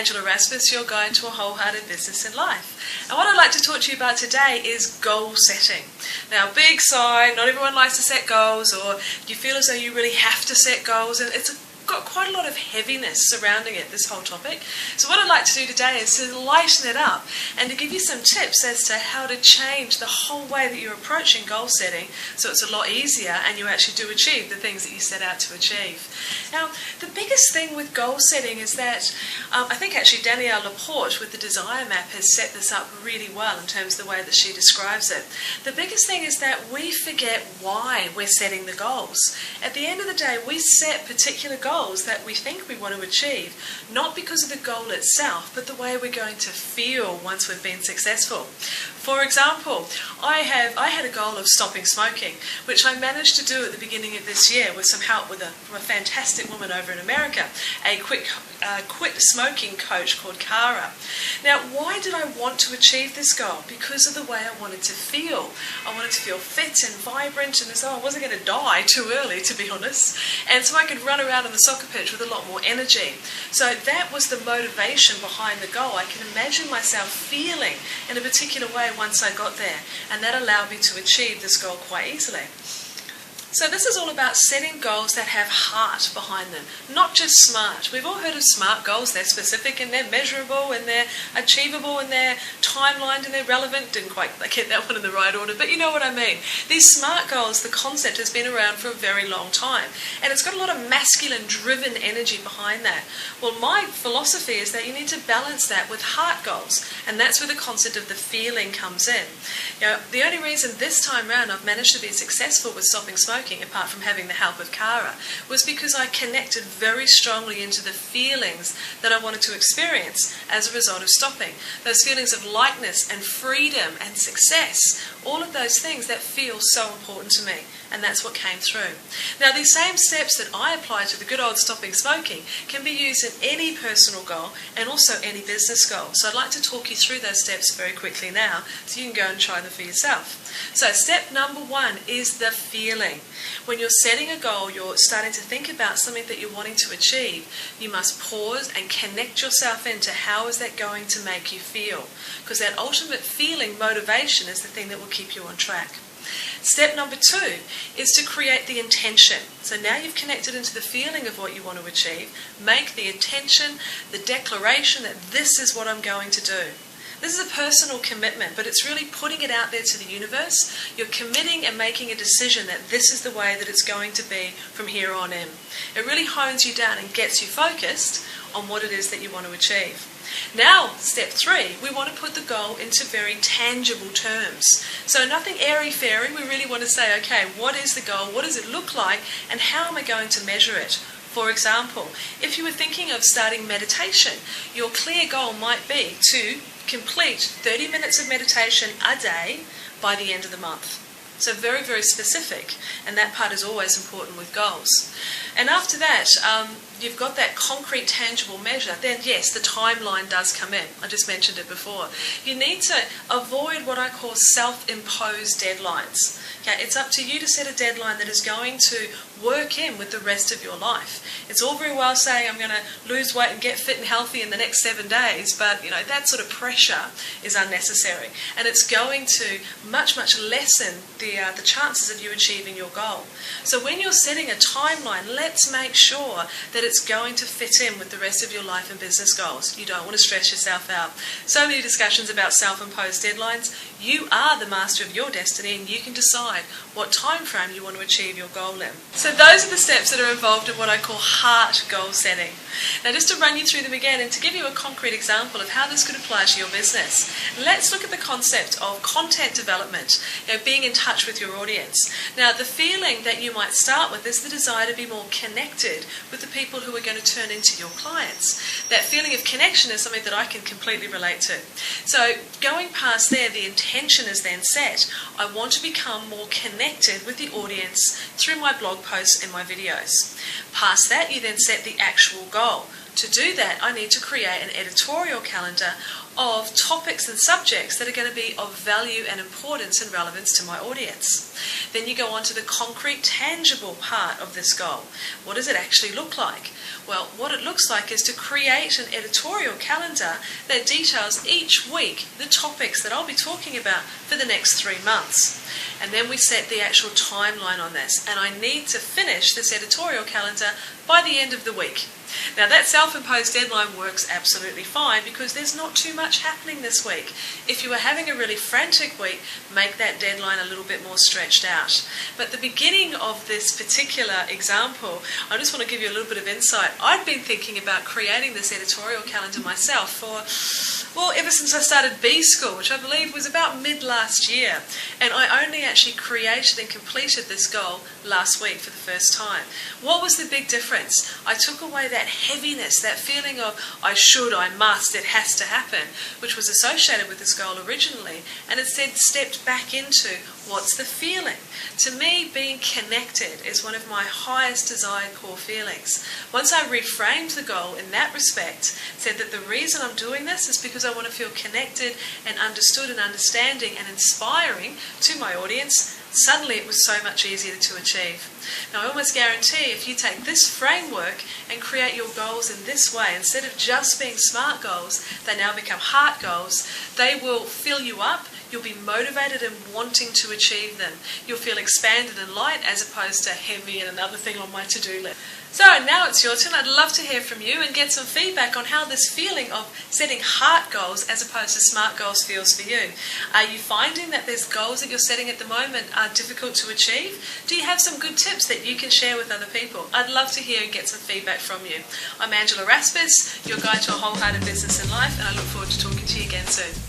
Angela Raspass, your guide to a wholehearted business and life. And what I'd like to talk to you about today is goal setting. Now, big sigh, not everyone likes to set goals, or you feel as though you really have to set goals, and it's got quite a lot of heaviness surrounding it, this whole topic. So what I'd like to do today is to lighten it up and to give you some tips as to how to change the whole way that you're approaching goal setting so it's a lot easier and you actually do achieve the things that you set out to achieve. Now, the biggest thing with goal setting is that I think actually Danielle Laporte with the Desire Map has set this up really well in terms of the way that she describes it. The biggest thing is that we forget why we're setting the goals. At the end of the day, we set particular goals that we think we want to achieve, not because of the goal itself, but the way we're going to feel once we've been successful. For example, I had a goal of stopping smoking, which I managed to do at the beginning of this year with some help from a fantastic woman over in America, a quit smoking coach called Cara. Now, why did I want to achieve this goal? Because of the way I wanted to feel. I wanted to feel fit and vibrant, and as though I wasn't going to die too early, to be honest. And so I could run around on the soccer pitch with a lot more energy. So that was the motivation behind the goal. I can imagine myself feeling in a particular way once I got there, and that allowed me to achieve this goal quite easily. So this is all about setting goals that have heart behind them, not just SMART. We've all heard of SMART goals. They're specific and they're measurable and they're achievable and they're timelined and they're relevant. Didn't quite get that one in the right order, but you know what I mean. These SMART goals, the concept has been around for a very long time, and it's got a lot of masculine driven energy behind that. Well, my philosophy is that you need to balance that with heart goals, and that's where the concept of the feeling comes in. You know, the only reason this time round I've managed to be successful with stopping smoking, apart from having the help of Cara, was because I connected very strongly into the feelings that I wanted to experience as a result of stopping. Those feelings of lightness and freedom and success, all of those things that feel so important to me, and that's what came through. Now, these same steps that I apply to the good old stopping smoking can be used in any personal goal and also any business goal. So I'd like to talk you through those steps very quickly now so you can go and try them for yourself. So step number one is the feeling. When you're setting a goal, you're starting to think about something that you're wanting to achieve, you must pause and connect yourself into how is that going to make you feel, because that ultimate feeling, motivation, is the thing that will keep you on track. Step number two is to create the intention. So now you've connected into the feeling of what you want to achieve, make the intention, the declaration that this is what I'm going to do. This is a personal commitment, but it's really putting it out there to the universe. You're committing and making a decision that this is the way that it's going to be from here on in. It really hones you down and gets you focused on what it is that you want to achieve. Now, step three, we want to put the goal into very tangible terms. So nothing airy-fairy, we really want to say, okay, what is the goal, what does it look like, and how am I going to measure it? For example, if you were thinking of starting meditation, your clear goal might be to complete 30 minutes of meditation a day by the end of the month. So very, very specific, and that part is always important with goals. And after that, you've got that concrete, tangible measure, then yes, the timeline does come in. I just mentioned it before. You need to avoid what I call self-imposed deadlines. Okay, it's up to you to set a deadline that is going to work in with the rest of your life. It's all very well saying I'm going to lose weight and get fit and healthy in the next 7 days, but you know that sort of pressure is unnecessary, and it's going to much lessen the chances of you achieving your goal. So when you're setting a timeline, let's make sure that it's going to fit in with the rest of your life and business goals. You don't want to stress yourself out. So many discussions about self-imposed deadlines. You are the master of your destiny, and you can decide what time frame you want to achieve your goal in. So those are the steps that are involved in what I call heart goal setting. Now, just to run you through them again and to give you a concrete example of how this could apply to your business, let's look at the concept of content development, being in touch with your audience. Now, the feeling that you might start with is the desire to be more connected with the people who are going to turn into your clients. That feeling of connection is something that I can completely relate to. So going past there, the intention is then set. I want to become more connected with the audience through my blog posts and my videos. Past that, you then set the actual goal. To do that, I need to create an editorial calendar of topics and subjects that are going to be of value and importance and relevance to my audience. Then you go on to the concrete, tangible part of this goal. What does it actually look like? Well, what it looks like is to create an editorial calendar that details each week the topics that I'll be talking about for the next 3 months. And then we set the actual timeline on this, and I need to finish this editorial calendar by the end of the week. Now that self-imposed deadline works absolutely fine because there's not too much happening this week. If you are having a really frantic week, make that deadline a little bit more stretched out. But the beginning of this particular example, I just want to give you a little bit of insight. I've been thinking about creating this editorial calendar myself for, well, ever since I started B School, which I believe was about mid last year. And I only actually created and completed this goal last week for the first time. What was the big difference? I took away that heaviness, that feeling of I should, I must, it has to happen, which was associated with this goal originally, and instead stepped back into what's the feeling. To me, being connected is one of my highest desired core feelings. Once I reframed the goal in that respect, said that the reason I'm doing this is because I want to feel connected and understood and understanding and inspiring to my audience, suddenly it was so much easier to achieve. Now I almost guarantee if you take this framework and create your goals in this way, instead of just being SMART goals, they now become heart goals. They will fill you up. You'll be motivated and wanting to achieve them. You'll feel expanded and light as opposed to heavy and another thing on my to-do list. So now it's your turn. I'd love to hear from you and get some feedback on how this feeling of setting heart goals as opposed to SMART goals feels for you. Are you finding that there's goals that you're setting at the moment are difficult to achieve? Do you have some good tips that you can share with other people? I'd love to hear and get some feedback from you. I'm Angela Raspass, your guide to a wholehearted business and life, and I look forward to talking to you again soon.